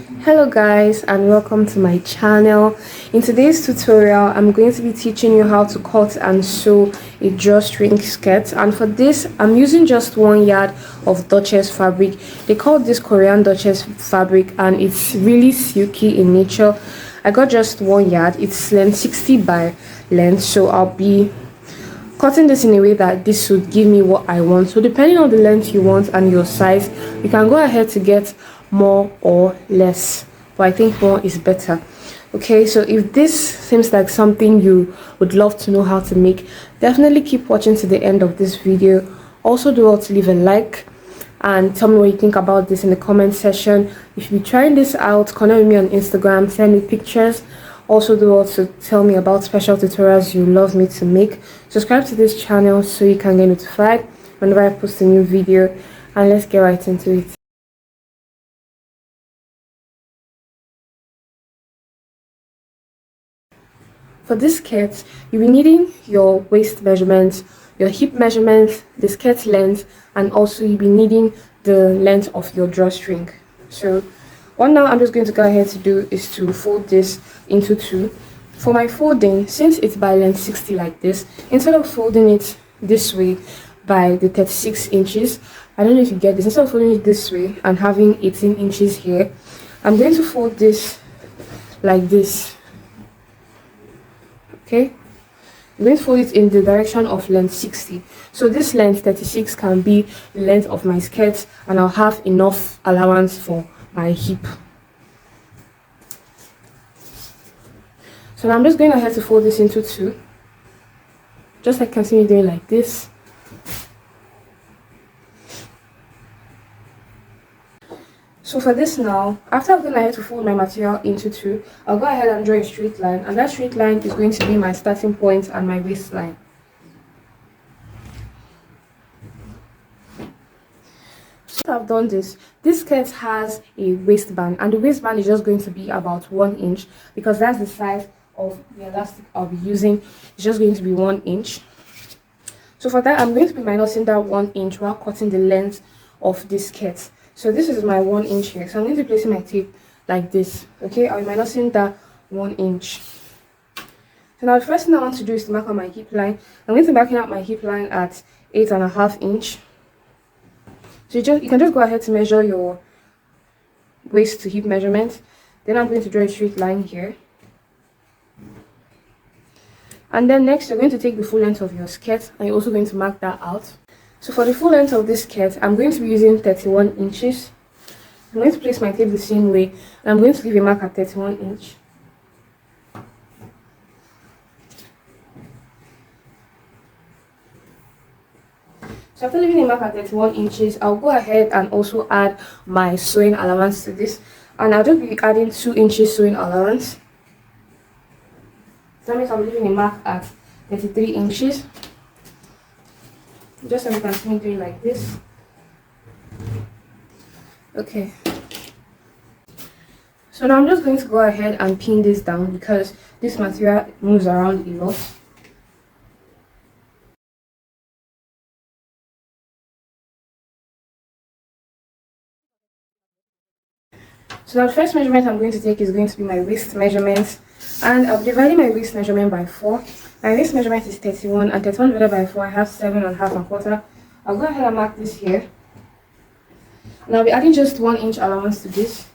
Hello guys, and welcome to my channel. In today's tutorial I'm going to be teaching you how to cut and sew a drawstring skirt, and for this I'm using just 1 yard of duchess fabric. They call this Korean duchess fabric and it's really silky in nature. I got just 1 yard. It's length 60 by length, so I'll be cutting this in a way that this should give me what I want. So depending on the length you want and your size, you can go ahead to get more or less, but I think more is better. Okay, so if this seems like something you would love to know how to make, definitely keep watching to the end of this video. Also do well to leave a like and tell me what you think about this in the comment section. If you're trying this out, connect with me on Instagram, send me pictures. Also do also tell me about special tutorials you love me to make. Subscribe to this channel so you can get notified whenever I post a new video, and let's get right into it. For this skirt, you'll be needing your waist measurement, your hip measurement, the skirt length, and also you'll be needing the length of your drawstring. So what now I'm just going to go ahead to do is to fold this into two. For my folding, since it's by length 60 like this, instead of folding it this way by the 36 inches, I don't know if you get this, instead of folding it this way and having 18 inches here, I'm going to fold this like this. Okay, I'm going to fold it in the direction of length 60. So this length 36 can be the length of my skirt, and I'll have enough allowance for my hip. So now I'm just going ahead to fold this into two, just like you can see me doing like this. So for this now, after I've gone ahead to fold my material into two, I'll go ahead and draw a straight line, and that straight line is going to be my starting point and my waistline. So I've done this skirt has a waistband, and the waistband is just going to be about 1 inch because that's the size of the elastic I'll be using. It's just going to be 1 inch. So for that, I'm going to be minusing that 1 inch while cutting the length of this skirt. So this is my 1 inch here, so I'm going to be placing my tape like this. Okay, I'll be minusing that 1 inch. So now the first thing I want to do is to mark out my hip line. I'm going to be marking out my hip line at 8.5 inch. So you can just go ahead to measure your waist to hip measurement. Then I'm going to draw a straight line here. And then next you're going to take the full length of your skirt, and you're also going to mark that out. So for the full length of this skirt, I'm going to be using 31 inches. I'm going to place my tape the same way, and I'm going to leave a mark at 31 inch. So after leaving a mark at 31 inches, I'll go ahead and also add my sewing allowance to this, and I'll just be adding 2 inches sewing allowance. So that means I'm leaving a mark at 33 inches. Just so you can see me doing like this. Okay. So now I'm just going to go ahead and pin this down because this material moves around a lot. So now the first measurement I'm going to take is going to be my waist measurement, and I'll be dividing my waist measurement by 4. My waist measurement is 31, and 31 divided by 4, I have 7.5 I'll go ahead and mark this here, and I'll be adding just 1 inch allowance to this.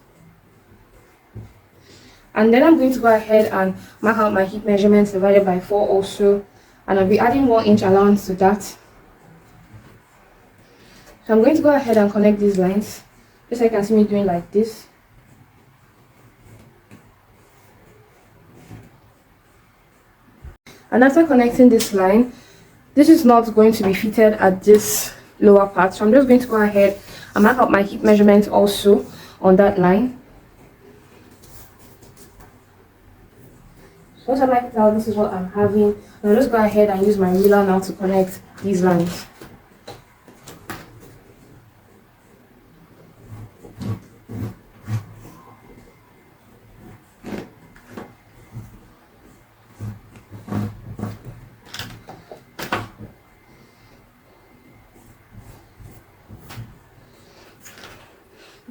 And then I'm going to go ahead and mark out my hip measurements divided by 4 also, and I'll be adding 1 inch allowance to that. So I'm going to go ahead and connect these lines, just so you can see me doing like this. And after connecting this line, this is not going to be fitted at this lower part, so I'm just going to go ahead and mark out my hip measurement also on that line. So once I mark it out, this is what I'm having. I'll just go ahead and use my ruler now to connect these lines.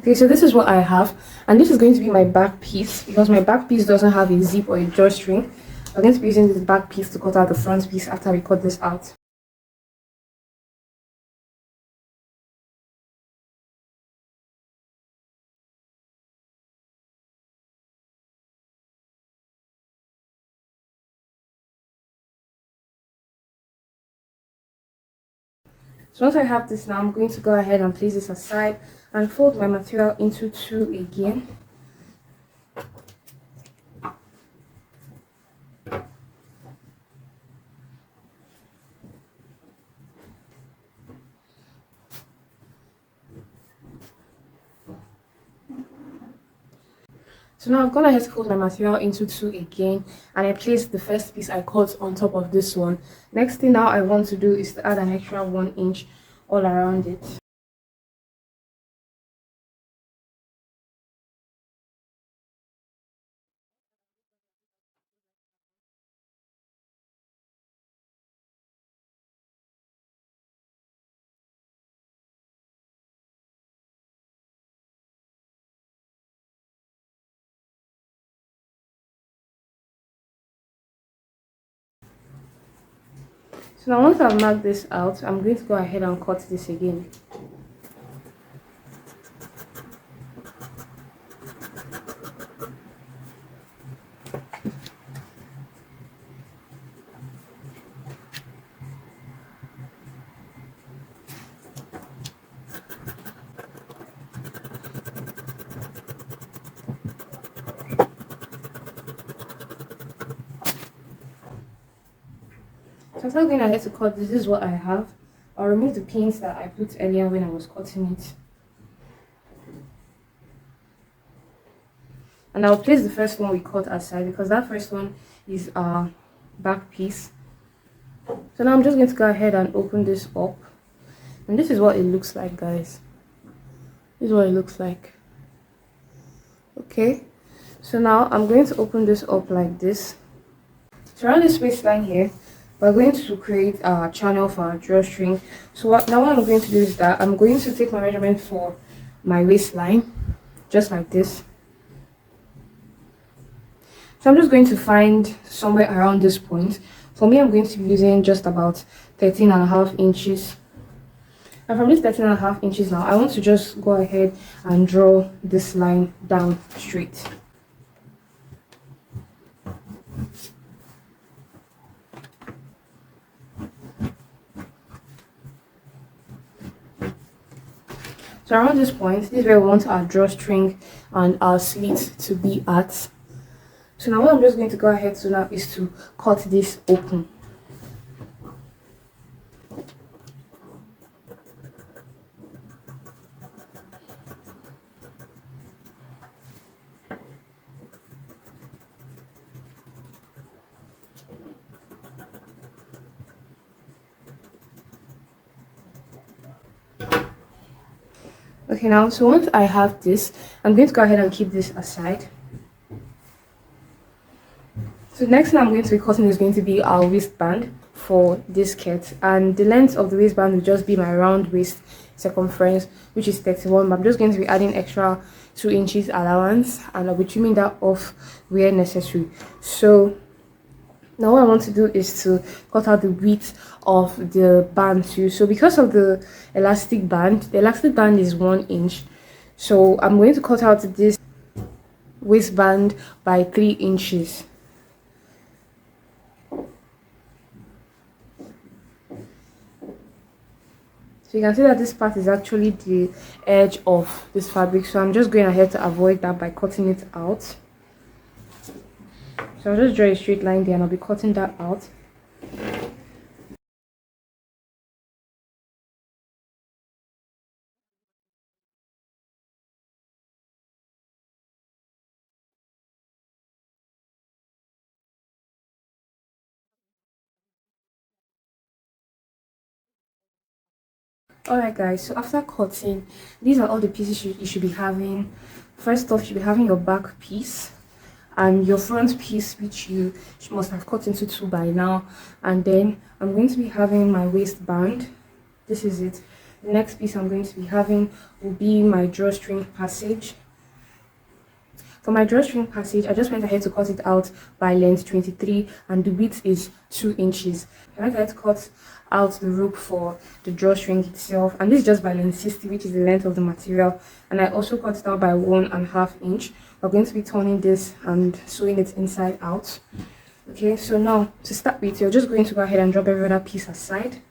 Okay, so this is what I have, and this is going to be my back piece because my back piece doesn't have a zip or a drawstring. I'm going to be using this back piece to cut out the front piece after we cut this out. So once I have this now, I'm going to go ahead and place this aside and fold my material into two again. So now I've gone ahead to fold my material into two again, and I placed the first piece I cut on top of this one. Next thing now I want to do is to add an extra 1 inch all around it. So now once I've marked this out, I'm going to go ahead and cut this again. So after going ahead to cut this is what I have. I'll remove the pins that I put earlier when I was cutting it. And I'll place the first one we cut aside because that first one is our back piece. So now I'm just going to go ahead and open this up. And this is what it looks like, guys. This is what it looks like. Okay. So now I'm going to open this up like this. So around this waistline here, we're going to create a channel for our drawstring. So now what I'm going to do is that I'm going to take my measurement for my waistline, just like this. So I'm just going to find somewhere around this point. For me, I'm going to be using just about 13.5 inches. And from this 13.5 inches now, I want to just go ahead and draw this line down straight. So around this point, this is where we want our drawstring and our slit to be at. So now what I'm just going to go ahead to now is to cut this open. Okay, now so once I have this, I'm going to go ahead and keep this aside. So the next thing I'm going to be cutting is going to be our waistband for this skirt, and the length of the waistband will just be my round waist circumference, which is 31. But I'm just going to be adding extra 2 inches allowance, and I'll be trimming that off where necessary. So now what I want to do is to cut out the width of the band too. So because of the elastic band is 1 inch. So I'm going to cut out this waistband by 3 inches. So you can see that this part is actually the edge of this fabric. So I'm just going ahead to avoid that by cutting it out. So I'll just draw a straight line there and I'll be cutting that out. Alright guys, so after cutting, these are all the pieces you should be having. First off, you should be having your back piece and your front piece, which you must have cut into two by now. And then I'm going to be having my waistband. This is it. The next piece I'm going to be having will be my drawstring passage. For my drawstring passage, I just went ahead to cut it out by length 23 and the width is 2 inches. I went ahead to cut out the rope for the drawstring itself, and this is just by length 60, which is the length of the material, and I also cut it out by 1.5 inch. We're going to be turning this and sewing it inside out. Okay, so now to start with, you're just going to go ahead and drop every other piece aside.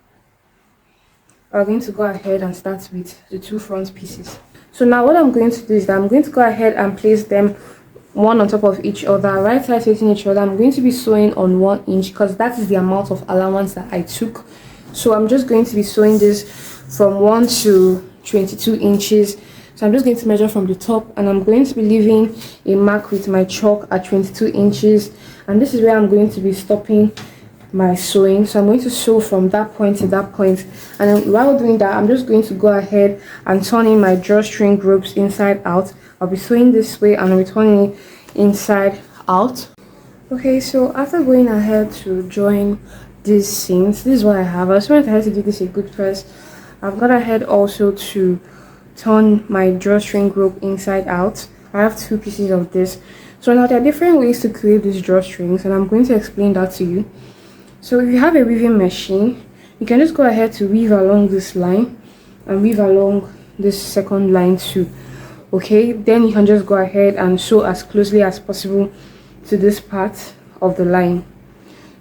We're going to go ahead and start with the two front pieces. So now what I'm going to do is that I'm going to go ahead and place them one on top of each other, right side facing each other. I'm going to be sewing on 1 inch because that is the amount of allowance that I took. So I'm just going to be sewing this from 1 to 22 inches. So I'm just going to measure from the top, and I'm going to be leaving a mark with my chalk at 22 inches, and this is where I'm going to be stopping my sewing. So I'm going to sew from that point to that point, and then while doing that, I'm just going to go ahead and turn in my drawstring ropes inside out. I'll be sewing this way and I'll be turning it inside out. Okay, so after going ahead to join these seams, this is what I have. I just went ahead to give this a good press. I've gone ahead also to turn my drawstring rope inside out. I have two pieces of this. So now there are different ways to create these drawstrings, and I'm going to explain that to you. So if you have a weaving machine, you can just go ahead to weave along this line and weave along this second line too. Okay, then you can just go ahead and sew as closely as possible to this part of the line.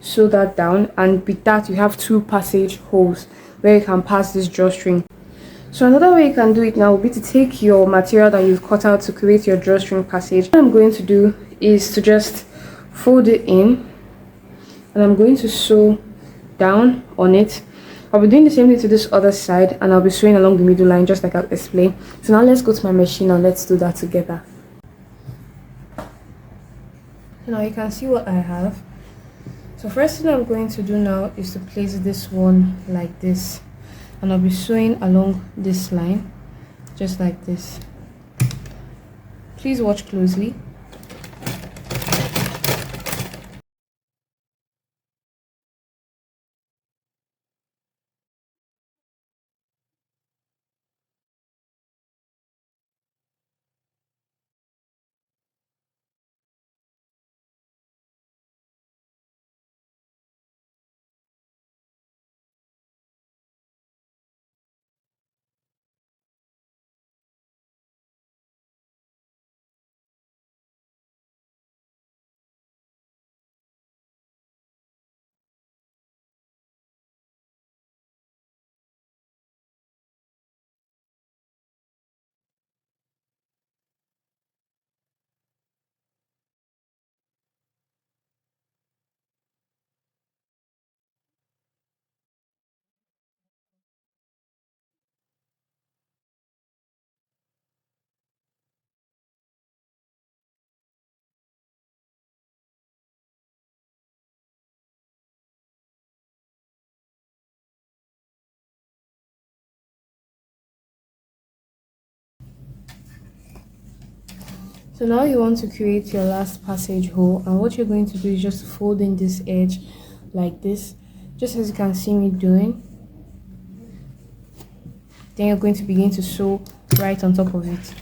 Sew that down, and with that you have two passage holes where you can pass this drawstring. So another way you can do it now would be to take your material that you've cut out to create your drawstring passage. What I'm going to do is to just fold it in, and I'm going to sew down on it. I'll be doing the same thing to this other side, and I'll be sewing along the middle line just like I'll explain. So now let's go to my machine and let's do that together. So now you can see what I have. So first thing I'm going to do now is to place this one like this, and I'll be sewing along this line just like this. Please watch closely. So now you want to create your last passage hole, and what you're going to do is just fold in this edge like this, just as you can see me doing. Then you're going to begin to sew right on top of it.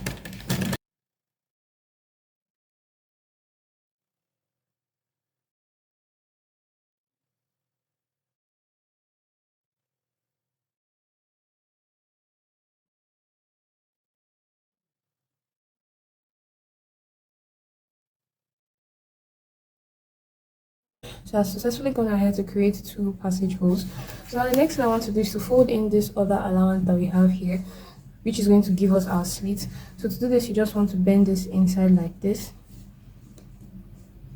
So I've successfully gone ahead to create two passage holes. So now the next thing I want to do is to fold in this other allowance that we have here, which is going to give us our slits. So to do this, you just want to bend this inside like this,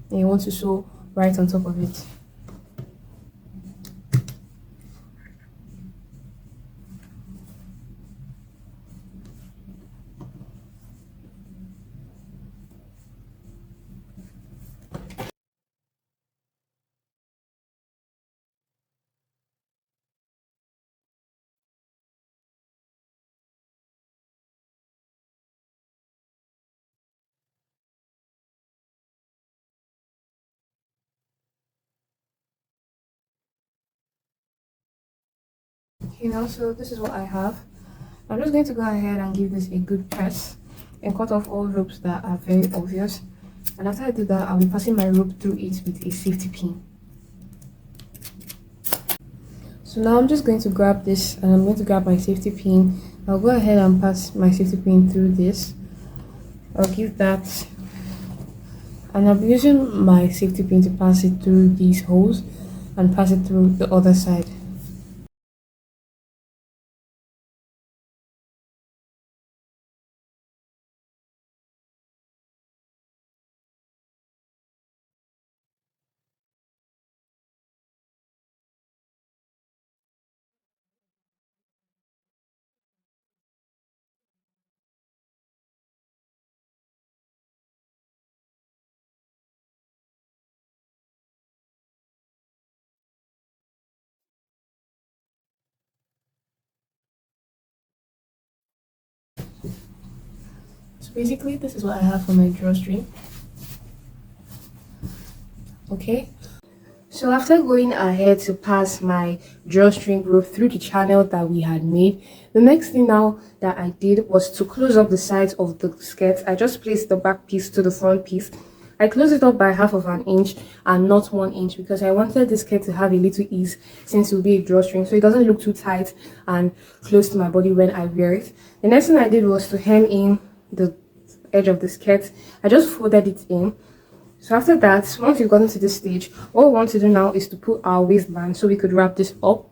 and you want to sew right on top of it. Okay, now so this is what I have. I'm just going to go ahead and give this a good press and cut off all ropes that are very obvious. And after I do that, I'll be passing my rope through it with a safety pin. So now I'm just going to grab this and I'm going to grab my safety pin. I'll go ahead and pass my safety pin through this. I'll give that, and I'll be using my safety pin to pass it through these holes and pass it through the other side. So basically this is what I have for my drawstring. Okay, so after going ahead to pass my drawstring rope through the channel that we had made, the next thing now that I did was to close up the sides of the skirt. I just placed the back piece to the front piece. I closed it up by half of an inch and not 1 inch because I wanted this skirt to have a little ease since it will be a drawstring, so it doesn't look too tight and close to my body when I wear it. The next thing I did was to hem in the edge of the skirt. I just folded it in. So after that, once you've gotten to this stage, all we want to do now is to put our waistband so we could wrap this up.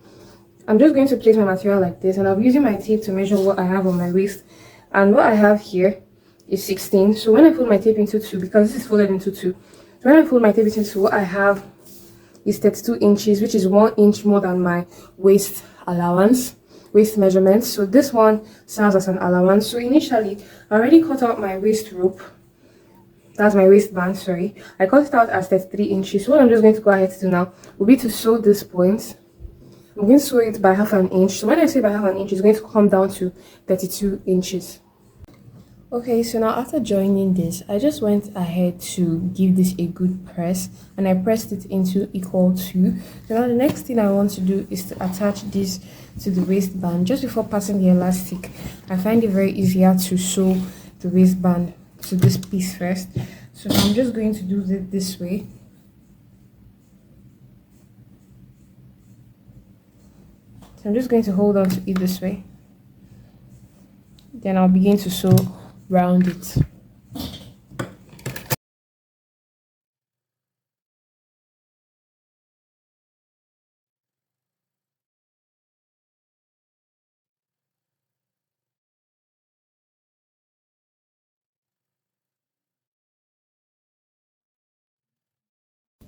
I'm just going to place my material like this, and I'll be using my tape to measure what I have on my waist. And what I have here is 16. So when I fold my tape into 2, because this is folded into 2, so when I fold my tape into 2, what I have is 32 inches, which is 1 inch more than my waist allowance, waist measurement. So this one serves as an allowance. So initially, I already cut out my waist rope. That's my waistband, sorry. I cut it out as 33 inches. So what I'm just going to go ahead to do now will be to sew this point. I'm going to sew it by half an inch. So when I say by half an inch, it's going to come down to 32 inches. Okay, so now after joining this, I just went ahead to give this a good press, and I pressed it into equal to. So now the next thing I want to do is to attach this to the waistband. Just before passing the elastic, I find it very easier to sew the waistband to this piece first. So I'm just going to do it this way. So I'm just going to hold on to it this way. Then I'll begin to sew round it.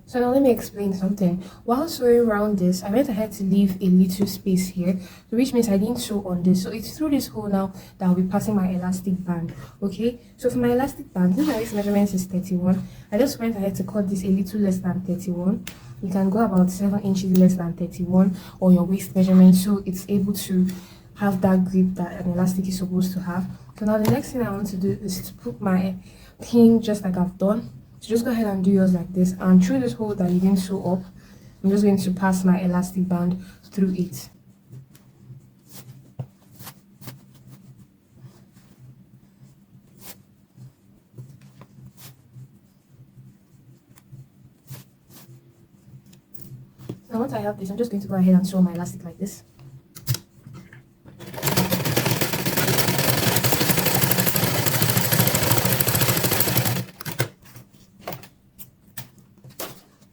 So now let me explain something. While sewing around this, I went ahead to leave a little space here, so which means I didn't sew on this. So it's through this hole now that I'll be passing my elastic band. Okay, so for my elastic band, since my waist measurement is 31, I just went ahead to cut this a little less than 31. You can go about 7 inches less than 31 or your waist measurement, so it's able to have that grip that an elastic is supposed to have. So now the next thing I want to do is to put my pin just like I've done. So just go ahead and do yours like this, and through this hole that you didn't sew up, I'm just going to pass my elastic band through it. Now once I have this, I'm just going to go ahead and sew my elastic like this.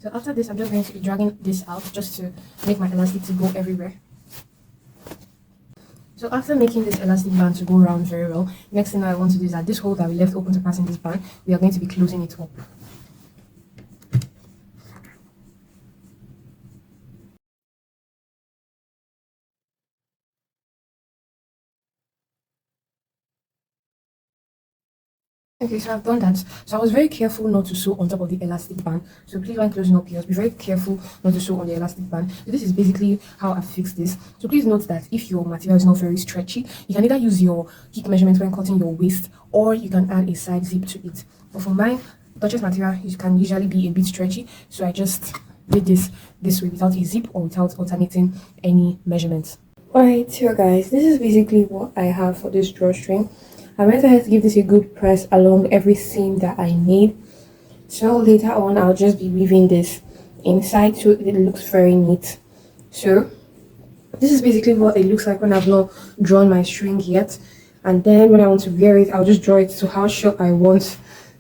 So after this, I'm just going to be dragging this out just to make my elastic to go everywhere. So after making this elastic band to go around very well, next thing I want to do is that this hole that we left open to pass in this band, we are going to be closing it up. Okay, so I've done that. So I was very careful not to sew on top of the elastic band. So please, when closing up yours, be very careful not to sew on the elastic band. So this is basically how I fixed this. So please note that if your material is not very stretchy, you can either use your hip measurement when cutting your waist, or you can add a side zip to it. But for mine, duchess material, it can usually be a bit stretchy. So I just did this way without a zip or without alternating any measurements. Alright, so guys, this is basically what I have for this drawstring. I went ahead to give this a good press along every seam that I need. So later on, I'll just be weaving this inside so it looks very neat. So this is basically what it looks like when I've not drawn my string yet. And then when I want to wear it, I'll just draw it to how short I want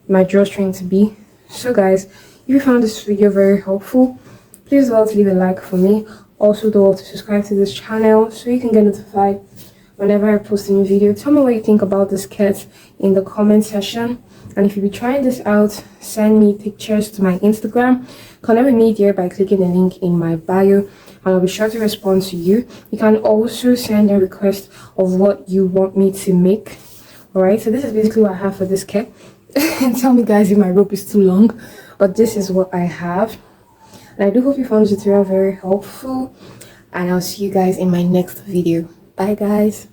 my drawstring to be. So guys, if you found this video very helpful, please do leave a like for me. Also do to subscribe to this channel so you can get notified whenever I post a new video. Tell me what you think about this skirt in the comment section. And if you be trying this out, send me pictures to my Instagram. Connect with me there by clicking the link in my bio, and I'll be sure to respond to you. You can also send a request of what you want me to make. Alright, so this is basically what I have for this skirt. And tell me guys if my rope is too long, but this is what I have. And I do hope you found this tutorial very helpful, and I'll see you guys in my next video. Bye guys.